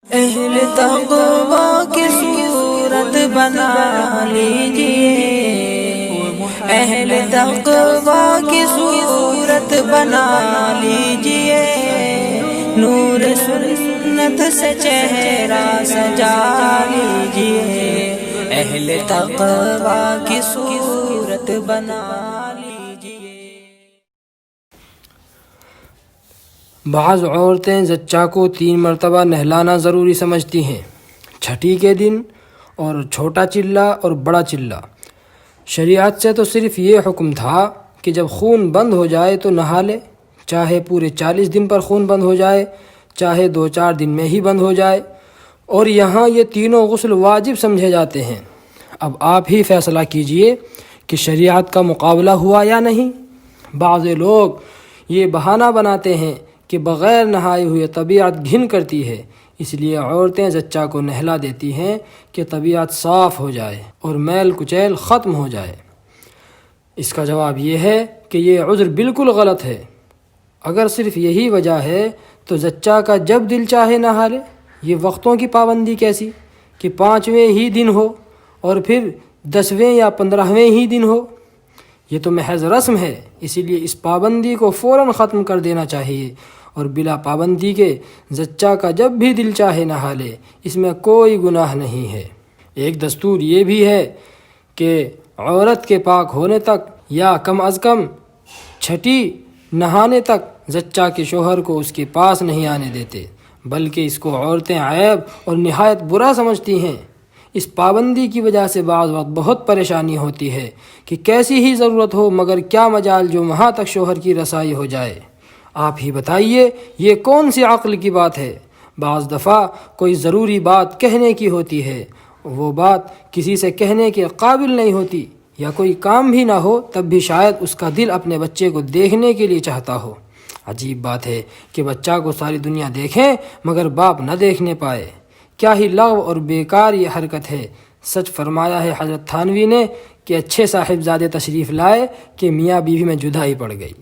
اہل تقویٰ کی صورت بنا لیجئے، اہل تقویٰ کی صورت بنا لیجئے، نور سنت سے چہرہ سجا لیجئے، اہل تقویٰ کی صورت بنا لیجئے۔ بعض عورتیں زچہ کو 3 مرتبہ نہلانا ضروری سمجھتی ہیں، چھٹی کے دن اور چھوٹا چلہ اور بڑا چلہ۔ شریعت سے تو صرف یہ حکم تھا کہ جب خون بند ہو جائے تو نہا لے، چاہے پورے 40 دن پر خون بند ہو جائے، چاہے 2-4 دن میں ہی بند ہو جائے، اور یہاں یہ تینوں غسل واجب سمجھے جاتے ہیں۔ اب آپ ہی فیصلہ کیجئے کہ شریعت کا مقابلہ ہوا یا نہیں۔ بعض لوگ یہ بہانہ بناتے ہیں کہ بغیر نہائے ہوئے طبیعت گھن کرتی ہے، اس لیے عورتیں زچہ کو نہلا دیتی ہیں کہ طبیعت صاف ہو جائے اور میل کچیل ختم ہو جائے۔ اس کا جواب یہ ہے کہ یہ عذر بالکل غلط ہے۔ اگر صرف یہی وجہ ہے تو زچہ کا جب دل چاہے نہا لے۔ یہ وقتوں کی پابندی کیسی کہ 5ویں ہی دن ہو اور پھر 10ویں یا 15ویں ہی دن ہو؟ یہ تو محض رسم ہے، اسی لیے اس پابندی کو فوراً ختم کر دینا چاہیے اور بلا پابندی کے زچہ کا جب بھی دل چاہے نہا لے، اس میں کوئی گناہ نہیں ہے۔ ایک دستور یہ بھی ہے کہ عورت کے پاک ہونے تک یا کم از کم چھٹی نہانے تک زچہ کے شوہر کو اس کے پاس نہیں آنے دیتے، بلکہ اس کو عورتیں عیب اور نہایت برا سمجھتی ہیں۔ اس پابندی کی وجہ سے بعض وقت بہت پریشانی ہوتی ہے کہ کیسی ہی ضرورت ہو مگر کیا مجال جو وہاں تک شوہر کی رسائی ہو جائے۔ آپ ہی بتائیے یہ کون سی عقل کی بات ہے؟ بعض دفعہ کوئی ضروری بات کہنے کی ہوتی ہے، وہ بات کسی سے کہنے کے قابل نہیں ہوتی، یا کوئی کام بھی نہ ہو تب بھی شاید اس کا دل اپنے بچے کو دیکھنے کے لیے چاہتا ہو۔ عجیب بات ہے کہ بچہ کو ساری دنیا دیکھیں مگر باپ نہ دیکھنے پائے۔ کیا ہی لغو اور بیکار یہ حرکت ہے۔ سچ فرمایا ہے حضرت تھانوی نے کہ اچھے صاحبزادے تشریف لائے کہ میاں بیوی میں جدائی پڑ گئی۔